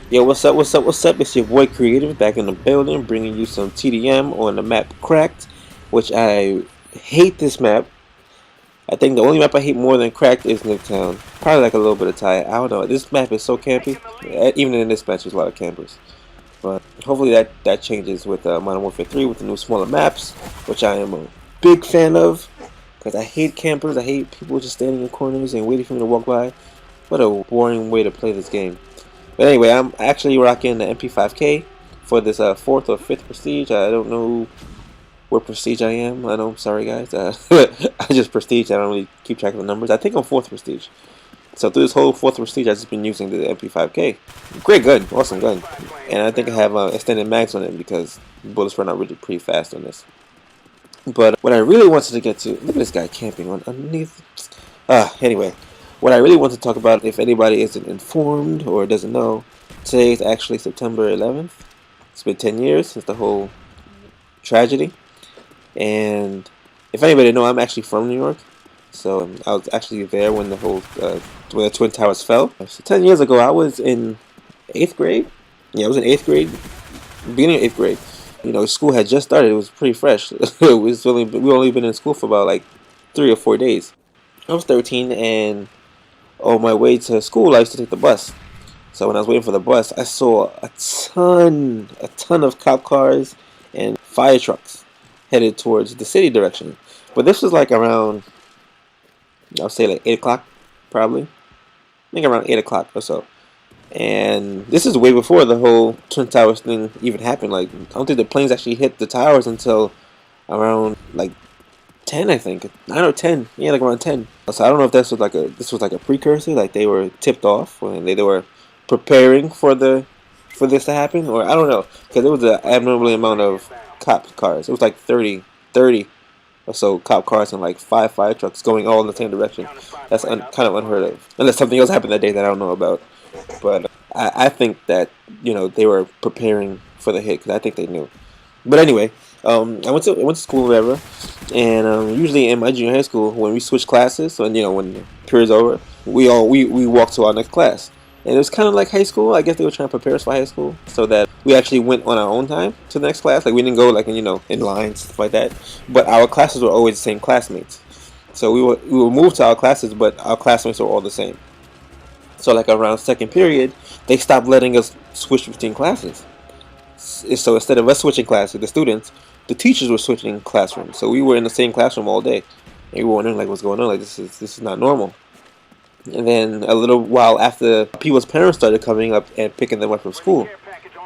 Yo, what's up, what's up, what's up? It's your boy Creative back in the building, bringing you some TDM on the map Cracked, which I hate this map. I think the only map I hate more than Cracked is Nuketown. Probably like a little bit of Tie. I don't know. This map is so campy. Even in this match, there's a lot of campers. But hopefully that changes with Modern Warfare 3 with the new smaller maps, which I am a big fan of. Because I hate campers. I hate people just standing in corners and waiting for me to walk by. What a boring way to play this game. But anyway, I'm actually rocking the MP5K for this 4th or 5th Prestige. I don't know what Prestige I am. I know, I'm sorry guys. I just Prestige. I don't really keep track of the numbers. I think I'm 4th Prestige. So through this whole 4th Prestige, I've just been using the MP5K. Great gun. Awesome gun. And I think I have extended mags on it because bullets run out really pretty fast on this. But what I really wanted to get to... Look at this guy camping underneath. Anyway. What I really want to talk about, if anybody isn't informed or doesn't know, today is actually September 11th. It's been 10 years since the whole tragedy. And if anybody know, I'm actually from New York. So I was actually there when the whole when the Twin Towers fell. So 10 years ago, I was in 8th grade. Yeah, I was in 8th grade, beginning of 8th grade. You know, school had just started. It was pretty fresh. We only been in school for about like 3 or 4 days. I was 13 and on my way to school, I used to take the bus. So when I was waiting for the bus, I saw a ton of cop cars and fire trucks headed towards the city direction. But this was like around, I'll say like 8 o'clock, probably. I think around 8 o'clock or so. And this is way before the whole Twin Towers thing even happened. Like, I don't think the planes actually hit the towers until around like 10, I think 9 or 10, yeah, like around 10. So I don't know if this was like a precursor, like they were tipped off when they were preparing for this to happen, or I don't know, because it was an abnormally amount of cop cars. It was like 30 or so cop cars and like 5 fire trucks going all in the same direction. That's kind of unheard of, unless something else happened that day that I don't know about. But I think that they were preparing for the hit because I think they knew. But anyway, I went to school or whatever, and usually in my junior high school when we switch classes, when when the period's over, we walk to our next class, and it was kind of like high school. I guess they were trying to prepare us for high school, so that we actually went on our own time to the next class. Like we didn't go like in lines stuff like that, but our classes were always the same classmates. So we would move to our classes, but our classmates were all the same. So like around second period, they stopped letting us switch between classes. So instead of us switching classes, the students, the teachers were switching classrooms. So we were in the same classroom all day. And we were wondering like what's going on. Like this is not normal. And then a little while after, people's parents started coming up and picking them up from school,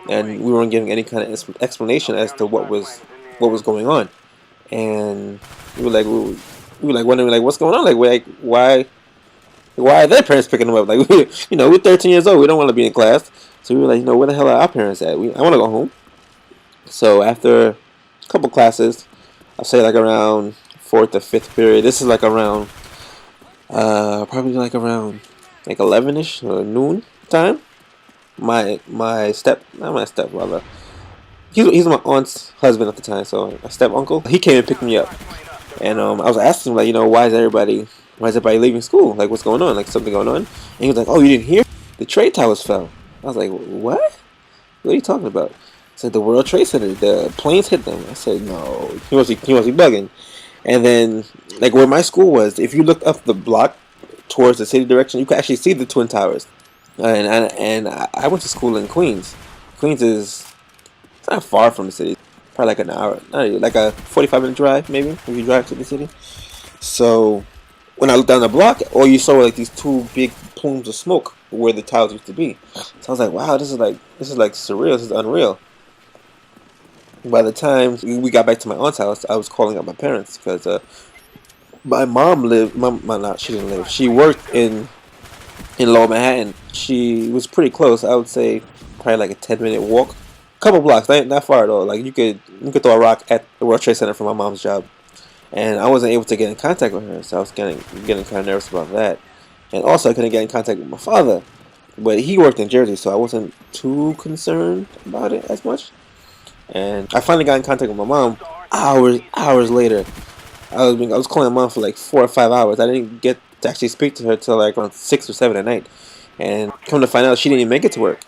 and we weren't getting any kind of explanation as to what was going on. And we were like wondering like what's going on. Like why are their parents picking them up? Like we're 13 years old. We don't want to be in class. So we were like, where the hell are our parents at? I want to go home. So after a couple classes, I'll say like around 4th or 5th period. This is like around, probably like around like 11ish or noon time. My stepbrother. He's my aunt's husband at the time, so my step uncle. He came and picked me up, and I was asking him like, why is everybody leaving school? Like, what's going on? Like, something going on? And he was like, oh, you didn't hear? The trade towers fell. I was like, what? What are you talking about? He said the World Trade Center, the planes hit them. I said, no, he must be bugging. And then, like where my school was, if you looked up the block towards the city direction, you could actually see the Twin Towers. I went to school in Queens. Queens is it's not far from the city. Probably like an hour, like a 45-minute drive, maybe, if you drive to the city. So when I looked down the block, all you saw were like these 2 big plumes of smoke where the towers used to be. So I was like, wow, this is like surreal. This is unreal. By the time we got back to my aunt's house, I was calling up my parents because my mom lived. She didn't live. She worked in Lower Manhattan. She was pretty close. I would say probably like a 10-minute walk, couple blocks, not far at all. Like you could throw a rock at the World Trade Center from my mom's job. And I wasn't able to get in contact with her, so I was getting kind of nervous about that. And also, I couldn't get in contact with my father, but he worked in Jersey, so I wasn't too concerned about it as much. And I finally got in contact with my mom hours later. I was calling my mom for like 4 or 5 hours. I didn't get to actually speak to her till like around 6 or 7 at night. And come to find out, she didn't even make it to work.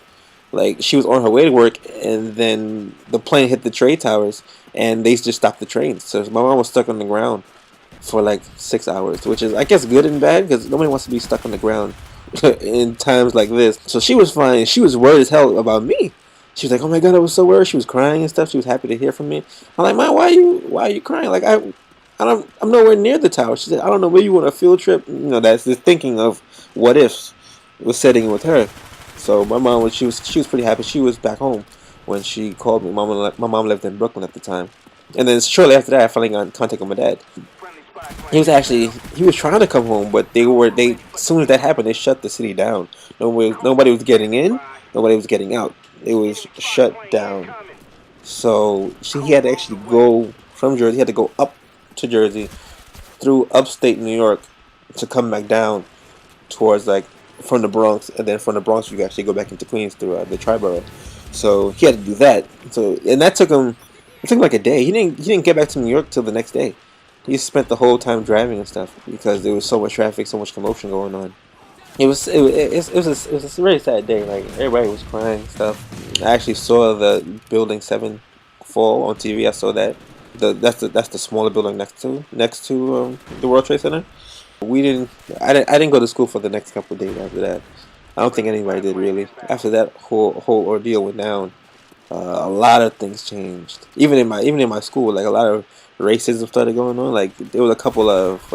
Like she was on her way to work, and then the plane hit the trade towers, and they just stopped the train. So my mom was stuck on the ground for like 6 hours, which is I guess good and bad because nobody wants to be stuck on the ground in times like this. So she was fine. She was worried as hell about me. She was like, "Oh my god, I was so worried." She was crying and stuff. She was happy to hear from me. I'm like, "Man, why are you crying? Like I'm nowhere near the tower." She said, "I don't know where you want a field trip." You know, that's the thinking of what ifs was setting with her. So my mom was she was pretty happy. She was back home when she called me. My mom lived in Brooklyn at the time, and then shortly after that, I finally got in contact with my dad. He was trying to come home, but they as soon as that happened, they shut the city down. Nobody was getting in, nobody was getting out. It was shut down. So he had to actually go from Jersey. He had to go up to Jersey through upstate New York to come back down towards like from the Bronx, and then from the Bronx you actually go back into Queens through the Triborough. So he had to do that. So and that took him. It took him like a day. He didn't get back to New York till the next day. He spent the whole time driving and stuff because there was so much traffic, so much commotion going on. It was a very sad day. Like everybody was crying and stuff. I actually saw the building 7 fall on TV. I saw that. That's the smaller building next to the World Trade Center. We didn't. I didn't go to school for the next couple of days after that. I don't think anybody did really. After that whole ordeal went down, a lot of things changed. Even in my school, like a lot of racism started going on. Like there was a couple of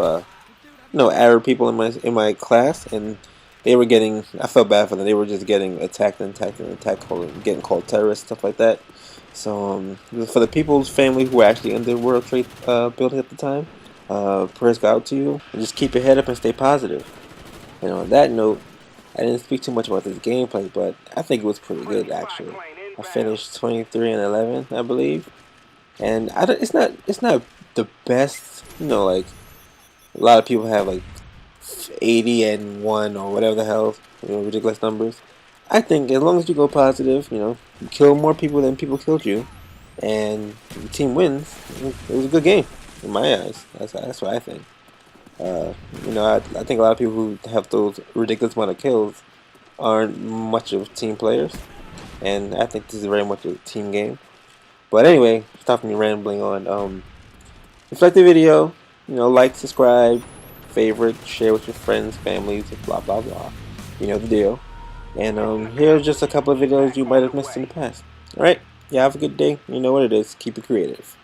Arab people in my class, and they were getting. I felt bad for them. They were just getting attacked, getting called terrorists, stuff like that. So for the people's family who were actually in the World Trade building at the time, prayers go out to you. And just keep your head up and stay positive. And on that note, I didn't speak too much about this gameplay, but I think it was pretty good actually. I finished 23-11, I believe, and it's not the best. Like a lot of people have like 80-1 or whatever the hell, ridiculous numbers. I think as long as you go positive, you kill more people than people killed you, and the team wins. It was a good game in my eyes. That's what I think. I think a lot of people who have those ridiculous amount of kills aren't much of team players, and I think this is very much a team game. But anyway, stop me rambling on. Reflect the video, like, subscribe, favorite, share with your friends, families, blah blah blah. You know the deal. And here's just a couple of videos you might have missed in the past. Alright, yeah, have a good day. You know what it is. Keep it creative.